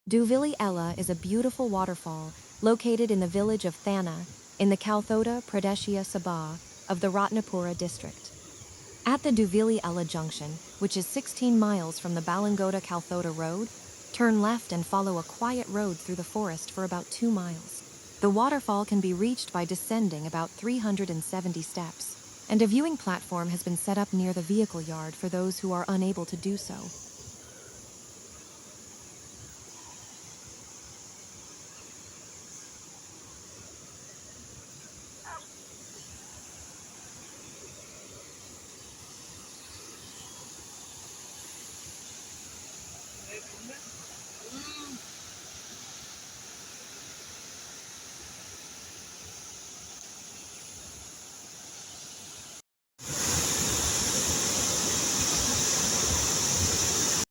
Duwili is a beautiful waterfall located in the village of Thana in the Kalthota Pradeshia Sabha of the Ratnapura district. At the Duwili junction, which is 16 miles from the Balangoda Kalthota road, turn left and follow a quiet road through the forest for about 2 miles. The waterfall can be reached by descending about 370 steps, and a viewing platform has been set up near the vehicle yard for those who are unable to do so.